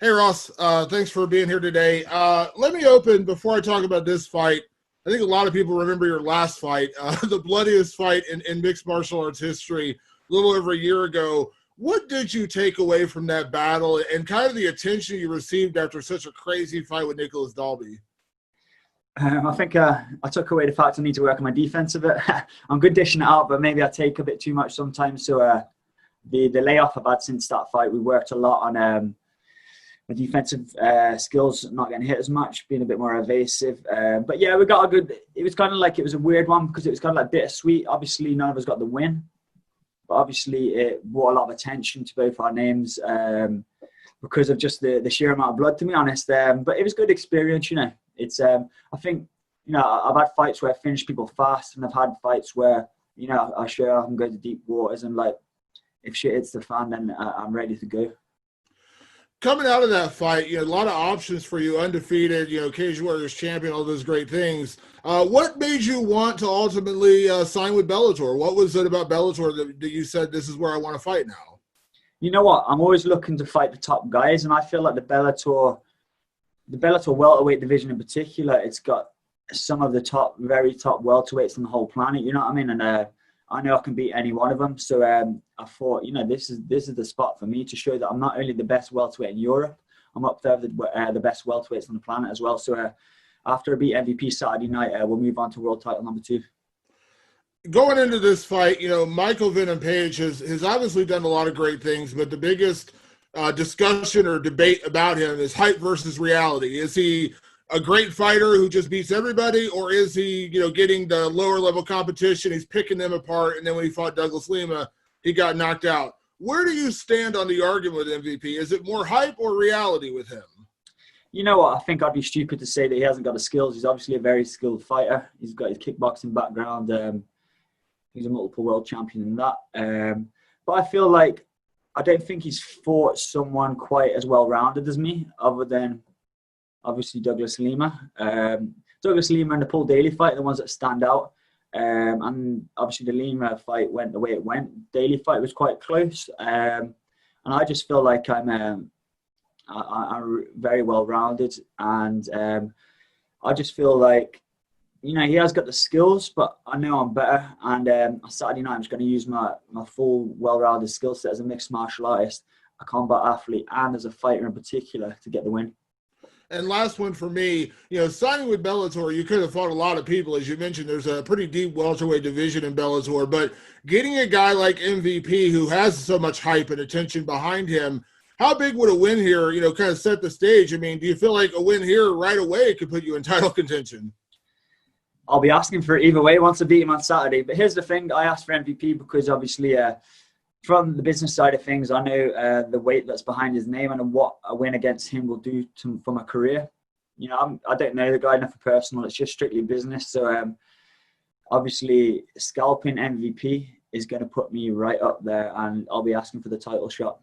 Hey, Ross. Thanks for being here today. Let me open, before I talk about this fight, I think a lot of people remember your last fight, the bloodiest fight in mixed martial arts history, a little over a year ago. What did you take away from that battle and kind of the attention you received after such a crazy fight with Nicholas Dalby? I think I took away the fact I need to work on my defense a bit. I'm good dishing it out, but maybe I take a bit too much sometimes. So the layoff I've had since that fight, we worked a lot on my defensive skills, not getting hit as much, being a bit more evasive. But yeah, we got a good. It was kind of like, it was a weird one because it was kind of like bittersweet. Obviously, none of us got the win, but obviously it brought a lot of attention to both our names because of just the sheer amount of blood, to be honest. But it was a good experience, you know. It's I think, you know, I've had fights where I finish people fast, and I've had fights where, you know, I show up and go to deep waters, and like if shit hits the fan, then I'm ready to go. Coming out of that fight, you know, a lot of options for you, undefeated, you know, Cage Warriors champion, all those great things. What made you want to ultimately sign with Bellator? What was it about Bellator that you said, this is where I want to fight now? You know what? I'm always looking to fight the top guys, and I feel like the Bellator welterweight division in particular, it's got some of the very top welterweights on the whole planet. You know what I mean? And I know I can beat any one of them. So I thought, you know, this is the spot for me to show that I'm not only the best welterweight in Europe, I'm up there with the best welterweights on the planet as well. So after I beat MVP Saturday night, we'll move on to world title number 2. Going into this fight, you know, Michael Venom Page has obviously done a lot of great things, but the biggest discussion or debate about him is hype versus reality. Is he a great fighter who just beats everybody, or is he, you know, getting the lower level competition, he's picking them apart, and then when he fought Douglas Lima, he got knocked out? Where do you stand on the argument with MVP? Is it more hype or reality with him? You know what? I think I'd be stupid to say that he hasn't got the skills. He's obviously a very skilled fighter. He's got his kickboxing background. He's a multiple world champion in that. But I feel like I don't think he's fought someone quite as well-rounded as me, other than obviously Douglas Lima. Douglas Lima and the Paul Daly fight are the ones that stand out. And obviously the Lima fight went the way it went. Daly fight was quite close. And I just feel like I'm very well-rounded. And I just feel like, you know, he has got the skills, but I know I'm better. And Saturday night, I'm just going to use my full, well-rounded skill set as a mixed martial artist, a combat athlete, and as a fighter in particular to get the win. And last one for me, you know, signing with Bellator, you could have fought a lot of people. As you mentioned, there's a pretty deep welterweight division in Bellator, but getting a guy like MVP who has so much hype and attention behind him, how big would a win here, you know, kind of set the stage? I mean, do you feel like a win here right away could put you in title contention? I'll be asking for it either way once I beat him on Saturday. But here's the thing. I asked for MVP because obviously from the business side of things, I know the weight that's behind his name and what a win against him will do for my career. You know, I don't know the guy enough for personal. It's just strictly business. So obviously scalping MVP is going to put me right up there, and I'll be asking for the title shot.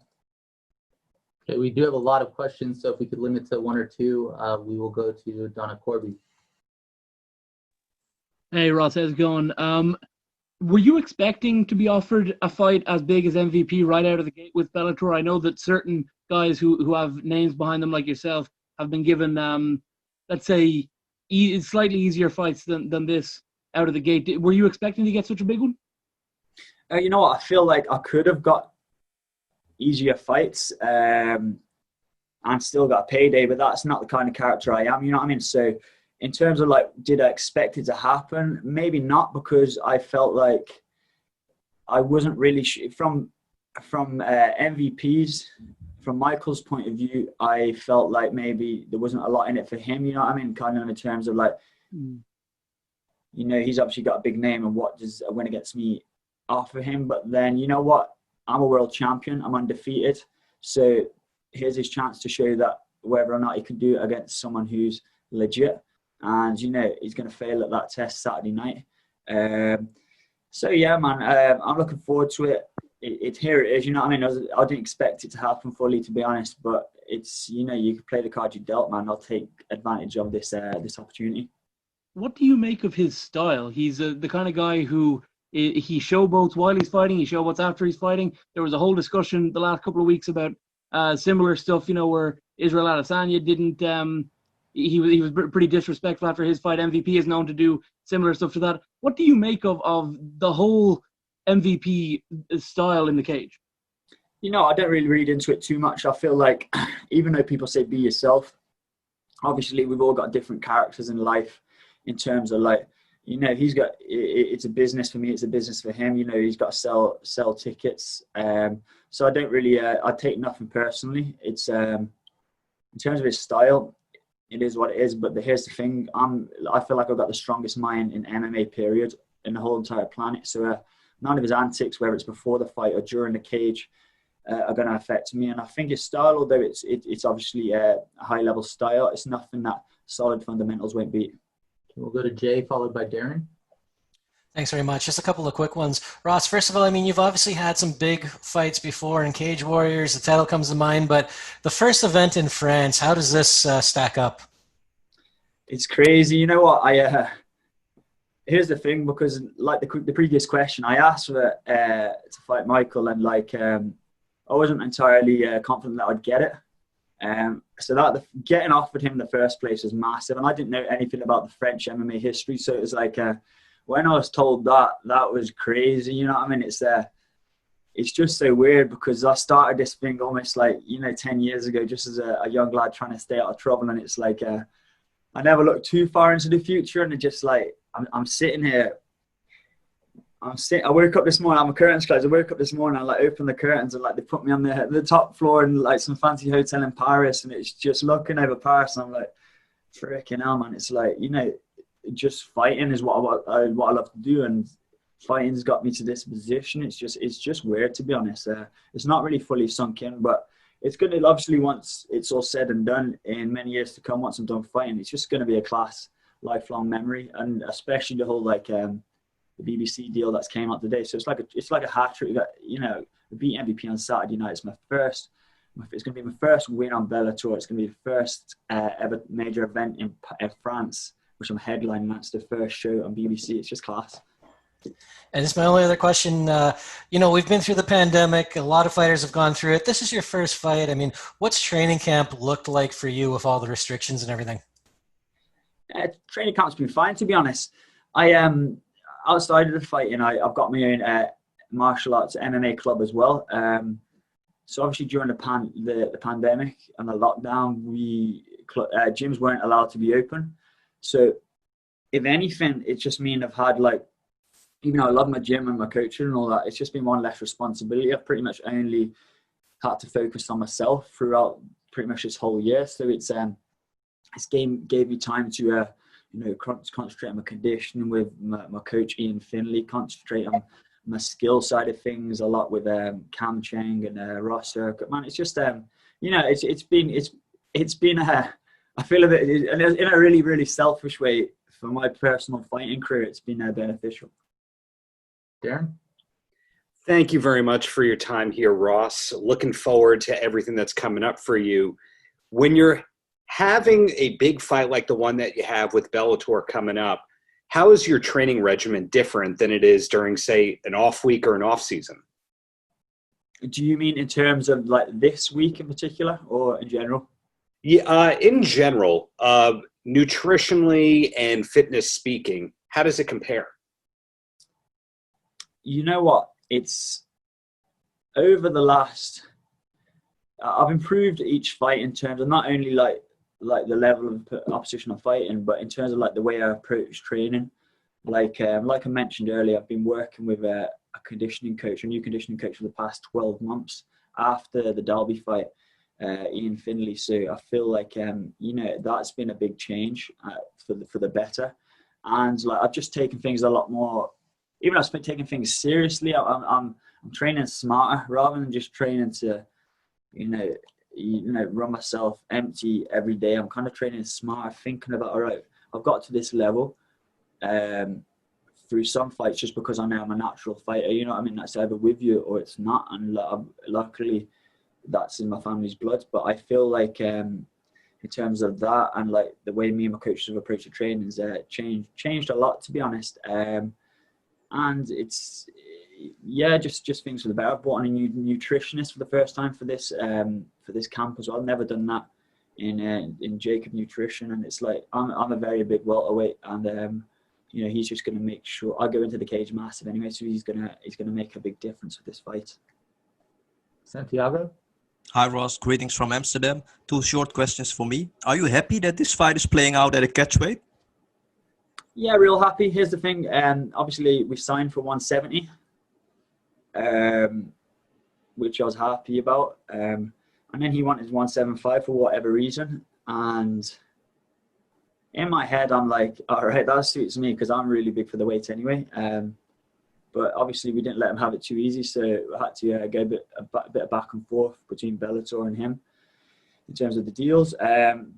Okay, we do have a lot of questions, so if we could limit to 1 or 2, we will go to Donna Corby. Hey, Ross, how's it going? Were you expecting to be offered a fight as big as MVP right out of the gate with Bellator? I know that certain guys who have names behind them, like yourself, have been given, let's say, slightly easier fights than this out of the gate. Were you expecting to get such a big one? You know what? I feel like I could have got easier fights and still got a payday, but that's not the kind of character I am. You know what I mean? So in terms of like, did I expect it to happen? Maybe not, because I felt like I wasn't really from MVP's, from Michael's point of view, I felt like maybe there wasn't a lot in it for him. You know what I mean? Kind of in terms of like, you know, he's obviously got a big name, and what does a win against me offer him? But then, you know what? I'm a world champion. I'm undefeated. So here's his chance to show that whether or not he can do it against someone who's legit. And, you know, he's going to fail at that test Saturday night. So, yeah, man, I'm looking forward to it. Here it is, you know what I mean? I didn't expect it to happen fully, to be honest. But it's, you know, you can play the card you dealt, man. I'll take advantage of this opportunity. What do you make of his style? He's the kind of guy who he showboats while he's fighting. He showboats after he's fighting. There was a whole discussion the last couple of weeks about similar stuff, you know, where Israel Adesanya didn't. He was pretty disrespectful after his fight. MVP is known to do similar stuff to that. What do you make of the whole MVP style in the cage? You know, I don't really read into it too much. I feel like even though people say be yourself, obviously we've all got different characters in life in terms of like, you know, it's a business for me, it's a business for him. You know, he's got to sell tickets. So I don't really, I take nothing personally. It's in terms of his style, it is what it is. But here's the thing: I feel like I've got the strongest mind in MMA period in the whole entire planet. So none of his antics, whether it's before the fight or during the cage, are going to affect me. And I think his style, although it's obviously a high level style, it's nothing that solid fundamentals won't beat. We'll go to Jay, followed by Darren. Thanks very much. Just a couple of quick ones. Ross, first of all, I mean, you've obviously had some big fights before in Cage Warriors. The title comes to mind, but the first event in France, how does this stack up? It's crazy. You know what? Here's the thing, because like the previous question, I asked for to fight Michael, and like I wasn't entirely confident that I'd get it. So that getting offered him in the first place was massive, and I didn't know anything about the French MMA history, so it was like when I was told that was crazy. You know what I mean? It's just so weird, because I started this thing almost like, you know, 10 years ago, just as a young lad trying to stay out of trouble, and it's like I never looked too far into the future, and it just like I'm sitting here. I woke up this morning, I'm a curtains closed. I woke up this morning, I like opened the curtains, and like they put me on the top floor in like some fancy hotel in Paris, and it's just looking over Paris, and I'm like, freaking hell, man. It's like, you know, just fighting is what I love to do, and fighting's got me to this position. It's just weird, to be honest. It's not really fully sunk in, but it's going to, obviously, once it's all said and done in many years to come, once I'm done fighting, it's just going to be a class, lifelong memory, and especially the whole like the BBC deal that's came out today. So it's like a hat trick. You know, beat MVP on Saturday night. It's it's going to be my first win on Bellator. It's going to be the first ever major event in France, which I'm headlining. That's the first show on BBC. It's just class. And it's my only other question. You know, we've been through the pandemic. A lot of fighters have gone through it. This is your first fight. I mean, what's training camp looked like for you with all the restrictions and everything? Training camp's been fine, to be honest. Outside of the fighting, I've got my own martial arts MMA club as well. So obviously during the pandemic and the lockdown, gyms weren't allowed to be open. So if anything, it's just mean I've had like, even though I love my gym and my coaching and all that, it's just been one less responsibility. I've pretty much only had to focus on myself throughout pretty much this whole year. So it's gave me time to you know, concentrate on my conditioning with my coach Ian Finley, concentrate on my skill side of things a lot with Cam Cheng and Ross Circuit. Man, it's just you know, it's been I feel a bit in a really, really selfish way for my personal fighting career. It's been beneficial. Darren? Thank you very much for your time here, Ross. Looking forward to everything that's coming up for you. When you're having a big fight like the one that you have with Bellator coming up, how is your training regimen different than it is during, say, an off week or an off season? Do you mean in terms of like this week in particular, or in general? Yeah, in general, nutritionally and fitness speaking, how does it compare? You know what? It's over the last. I've improved each fight in terms of not only like the level of opposition I'm fighting, but in terms of like the way I approach training. Like I mentioned earlier, I've been working with a conditioning coach, a new conditioning coach for the past 12 months after the Derby fight, Ian Finley. So I feel like you know, that's been a big change for the better, and like I've just taken things a lot more. Even though I've been taking things seriously, I'm training smarter rather than just training to, you know, run myself empty every day. I'm kind of training smarter, thinking about, all right, I've got to this level through some fights just because I know I'm a natural fighter. You know what I mean? That's either with you or it's not. And luckily, that's in my family's blood. But I feel like in terms of that and like the way me and my coaches have approached the training has changed a lot, to be honest. And it's, yeah, just things for the better. I brought on a new nutritionist for the first time for this camp as well. I've never done that in Jacob Nutrition, and it's like I'm a very big welterweight, and you know, he's just going to make sure I go into the cage massive anyway, so he's gonna make a big difference with this fight. Santiago? Hi Ross, greetings from Amsterdam. 2 short questions for me. Are you happy that this fight is playing out at a catchweight? Yeah, real happy. Here's the thing. Obviously, we signed for 170, which I was happy about. And then he wanted 175 for whatever reason. And in my head, I'm like, all right, that suits me because I'm really big for the weight anyway. But obviously, we didn't let him have it too easy. So I had to go a bit of back and forth between Bellator and him in terms of the deals.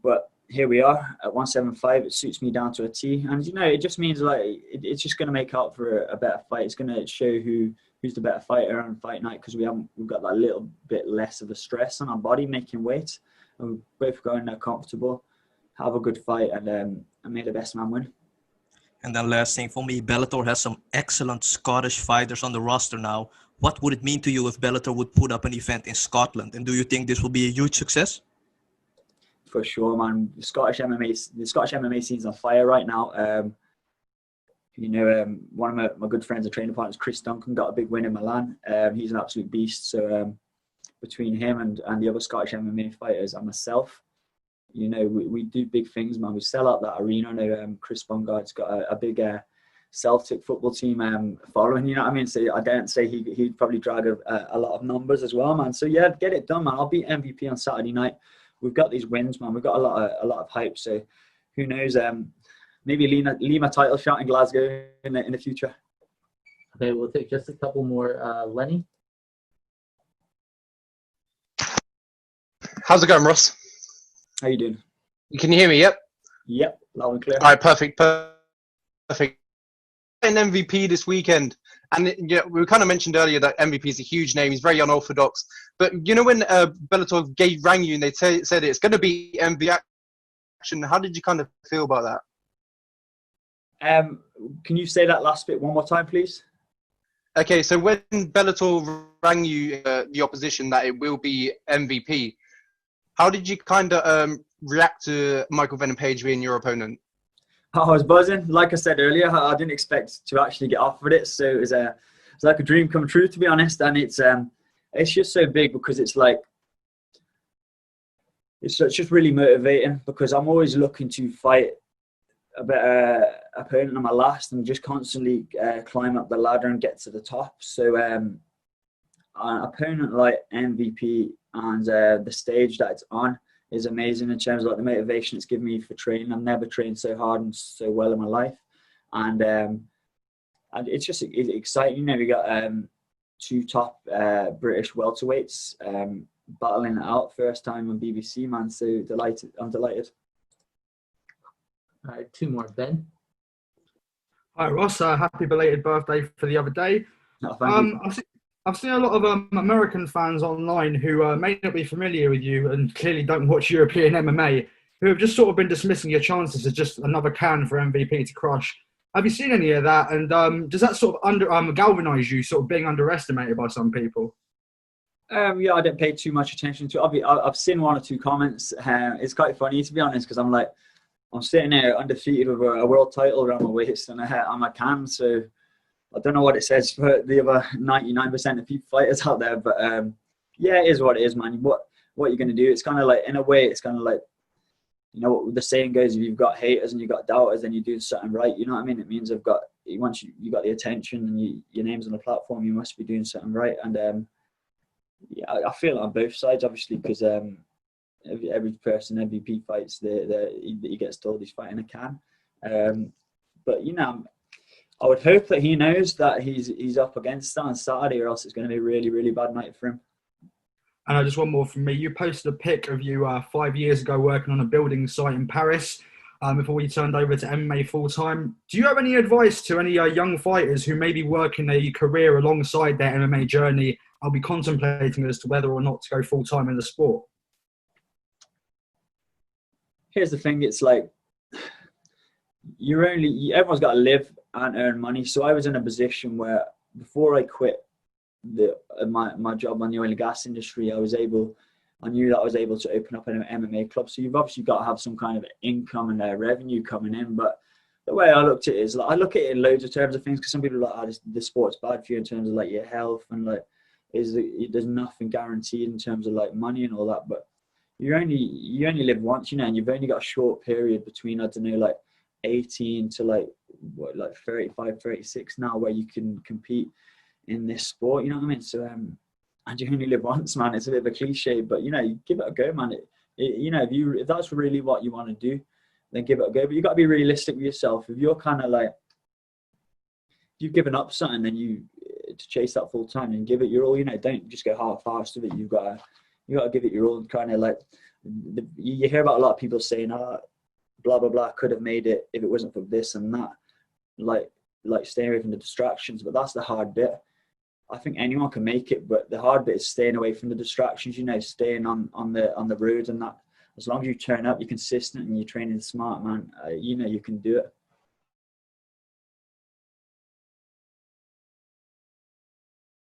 But here we are at 175. It suits me down to a T. And, you know, it just means like it's just going to make up for a better fight. It's going to show who's the better fighter on fight night because we've got that little bit less of a stress on our body making weight. And we're both going there comfortable, have a good fight, and may the best man win. And then last thing for me, Bellator has some excellent Scottish fighters on the roster now. What would it mean to you if Bellator would put up an event in Scotland? And do you think this will be a huge success? For sure, man. The Scottish MMA scene's on fire right now. You know, one of my good friends and training partners, Chris Duncan, got a big win in Milan. He's an absolute beast. So between him and the other Scottish MMA fighters and myself, you know, we do big things, man. We sell out that arena. I know Chris Bungard's got a big Celtic football team following, you know what I mean? So I don't say he'd probably drag a lot of numbers as well, man. So yeah, get it done, man. I'll beat MVP on Saturday night. We've got these wins, man. We've got a lot of hype. So who knows? Maybe Lima title shot in Glasgow in the future. Okay, we'll take just a couple more. Lenny? How's it going, Ross? How you doing? Can you hear me? Yep. Yep, loud and clear. All right, perfect. An MVP this weekend, and yeah, we kind of mentioned earlier that MVP is a huge name. He's very unorthodox, but you know when Bellator rang you and they said it's going to be MVP action, how did you kind of feel about that? Can you say that last bit one more time, please? Okay, so when Bellator rang you the opposition that it will be MVP, how did you kind of react to Michael Venom Page being your opponent? I was buzzing. Like I said earlier, I didn't expect to actually get offered it, so it was like a dream come true, to be honest. And it's just so big because it's just really motivating because I'm always looking to fight a better opponent on my last and just constantly climb up the ladder and get to the top. So an opponent like MVP and the stage that it's on is amazing in terms of like the motivation it's given me for training. I've never trained so hard and so well in my life, and it's just exciting. You know, we got 2 top British welterweights battling it out first time on BBC, man. So delighted. I'm delighted. All right, 2 more. Ben? Hi, Ross. Happy belated birthday for the other day. Oh, thank you. I've seen a lot of American fans online who may not be familiar with you and clearly don't watch European MMA, who have just sort of been dismissing your chances as just another can for MVP to crush. Have you seen any of that? And does that sort of galvanise you, sort of being underestimated by some people? Yeah, I didn't pay too much attention to it. I've seen 1 or 2 comments. It's quite funny, to be honest, because I'm sitting there undefeated with a world title around my waist and I'm a can, so I don't know what it says for the other 99% of people fighters out there, but yeah, it is what it is, man. What you're going to do, it's kind of like, in a way, it's kind of like, you know what the saying goes, if you've got haters and you've got doubters, then you're doing something right, you know what I mean? It means once you got the attention and your name's on the platform, you must be doing something right. And yeah, I feel it on both sides, obviously, because every person MVP fights, he gets told he's fighting a can. But, you know, I would hope that he knows that he's up against that on Saturday, or else it's going to be a really, really bad night for him. And just one more from me. You posted a pic of you 5 years ago working on a building site in Paris before you turned over to MMA full-time. Do you have any advice to any young fighters who may be working a career alongside their MMA journey? I'll be contemplating as to whether or not to go full-time in the sport. Here's the thing. It's like everyone's got to live and earn money. So I was in a position where before I quit my job on the oil and gas industry, I was able, I knew that I was able to open up an MMA club. So you've obviously got to have some kind of income and revenue coming in. But the way I looked at it is, like, I look at it in loads of terms of things, because some people are like, oh, this sport's bad for you in terms of like your health, and like there's nothing guaranteed in terms of like money and all that. But you only live once, you know, and you've only got a short period between, I don't know, like 18 to like 35, 36 now, where you can compete in this sport, you know what I mean? So and you only live once, man. It's a bit of a cliche, but you know, you give it a go, man. You know, if that's really what you want to do, then give it a go. But you got to be realistic with yourself. If you're kind of like, you've given up something, then to chase that full time and give it your all. You know, don't just go half-assed with it. You got to give it your all. Kind of like, you hear about a lot of people saying, blah blah blah, could have made it if it wasn't for this and that. Like staying away from the distractions, but that's the hard bit. I think anyone can make it, but the hard bit is staying away from the distractions. You know, staying on the road, and that. As long as you turn up, you're consistent, and you're training smart, man. You know, you can do it.